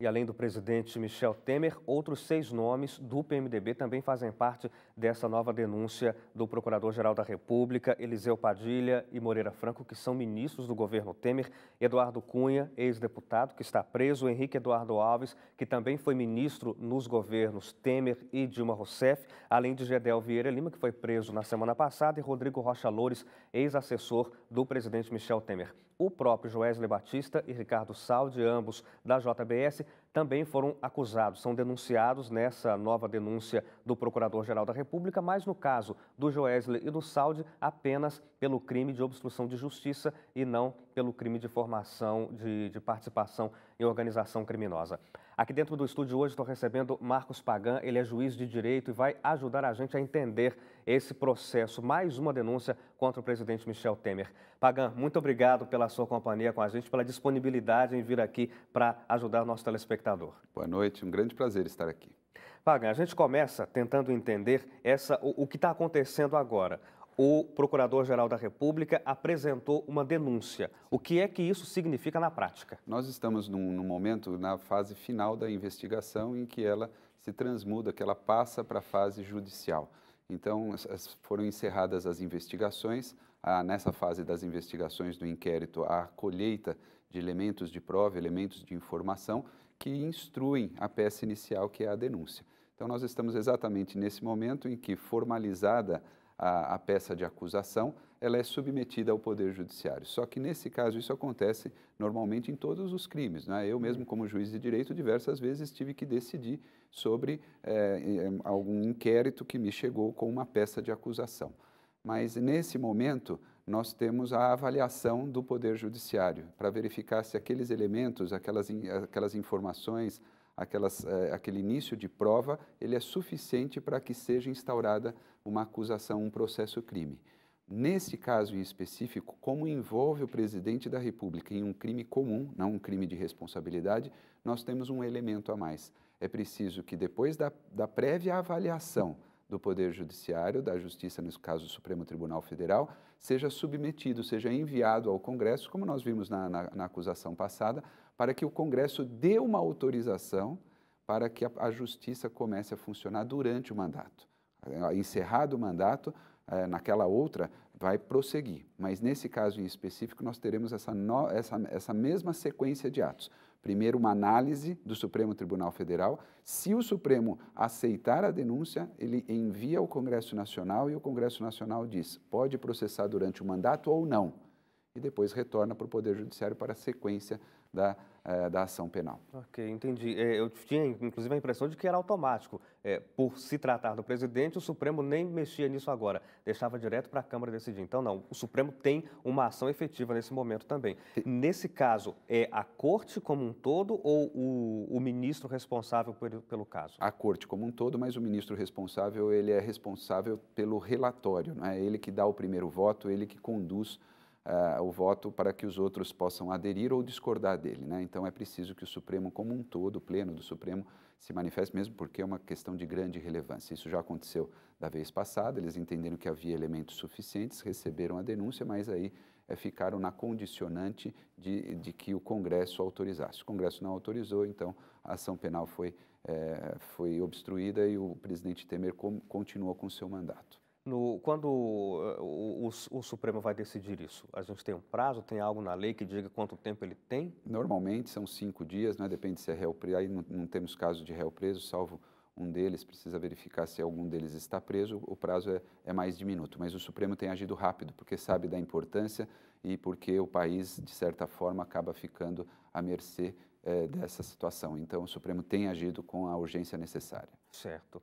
E além do presidente Michel Temer, outros 6 nomes do PMDB também fazem parte dessa nova denúncia do Procurador-Geral da República, Eliseu Padilha e Moreira Franco, que são ministros do governo Temer, Eduardo Cunha, ex-deputado, que está preso, Henrique Eduardo Alves, que também foi ministro nos governos Temer e Dilma Rousseff, além de Gedel Vieira Lima, que foi preso na semana passada, e Rodrigo Rocha Loures, ex-assessor do presidente Michel Temer. O próprio Joesley Batista e Ricardo Saldi, ambos da JBS, também foram acusados, são denunciados nessa nova denúncia do Procurador-Geral da República, mas no caso do Joesley e do Saldi, apenas pelo crime de obstrução de justiça e não pelo crime de formação de participação em organização criminosa. Aqui dentro do estúdio hoje estou recebendo Marcos Pagan, ele é juiz de direito e vai ajudar a gente a entender esse processo, mais uma denúncia contra o presidente Michel Temer. Pagan, muito obrigado pela sua companhia com a gente, pela disponibilidade em vir aqui para ajudar o nosso telespectador. Boa noite, um grande prazer estar aqui. Pagan, a gente começa tentando entender o que está acontecendo agora. O Procurador-Geral da República apresentou uma denúncia. O que é que isso significa na prática? Nós estamos num momento, na fase final da investigação, em que ela se transmuda, que ela passa para a fase judicial. Então, foram encerradas as investigações. Nessa fase das investigações do inquérito, a colheita de elementos de prova, elementos de informação, que instruem a peça inicial, que é a denúncia. Então, nós estamos exatamente nesse momento em que, formalizada a peça de acusação, ela é submetida ao Poder Judiciário. Só que, nesse caso, isso acontece normalmente em todos os crimes, né? Eu mesmo, como juiz de direito, diversas vezes tive que decidir sobre algum inquérito que me chegou com uma peça de acusação. Mas, nesse momento, nós temos a avaliação do Poder Judiciário para verificar se aqueles elementos, aquelas informações, aquele início de prova, ele é suficiente para que seja instaurada uma acusação, um processo-crime. Nesse caso em específico, como envolve o presidente da República em um crime comum, não um crime de responsabilidade, nós temos um elemento a mais. É preciso que depois da prévia avaliação do Poder Judiciário, da Justiça, nesse caso o Supremo Tribunal Federal, seja submetido, seja enviado ao Congresso, como nós vimos na acusação passada, para que o Congresso dê uma autorização para que a Justiça comece a funcionar durante o mandato. Encerrado o mandato, naquela outra, vai prosseguir. Mas, nesse caso em específico, nós teremos essa mesma sequência de atos. Primeiro, uma análise do Supremo Tribunal Federal. Se o Supremo aceitar a denúncia, ele envia ao Congresso Nacional e o Congresso Nacional diz, pode processar durante o mandato ou não. E depois retorna para o Poder Judiciário para a sequência da ação penal. Ok, entendi. Eu tinha, inclusive, a impressão de que era automático. Por se tratar do presidente, o Supremo nem mexia nisso agora, deixava direto para a Câmara decidir. Então, não, o Supremo tem uma ação efetiva nesse momento também. Nesse caso, é a Corte como um todo ou o ministro responsável pelo caso? A Corte como um todo, mas o ministro responsável, ele é responsável pelo relatório, não é? Ele que dá o primeiro voto, ele que conduz o voto para que os outros possam aderir ou discordar dele, né? Então, é preciso que o Supremo como um todo, o Pleno do Supremo, se manifeste mesmo porque é uma questão de grande relevância. Isso já aconteceu da vez passada, eles entenderam que havia elementos suficientes, receberam a denúncia, mas aí ficaram na condicionante de que o Congresso autorizasse. O Congresso não autorizou, então a ação penal foi obstruída e o presidente Temer continuou com o seu mandato. Quando o Supremo vai decidir isso, a gente tem um prazo, tem algo na lei que diga quanto tempo ele tem? Normalmente são 5 dias, né? Depende se é réu preso, aí não temos caso de réu preso, salvo um deles, precisa verificar se algum deles está preso, o prazo é mais diminuto. Mas o Supremo tem agido rápido, porque sabe da importância e porque o país, de certa forma, acaba ficando à mercê dessa situação. Então, o Supremo tem agido com a urgência necessária. Certo.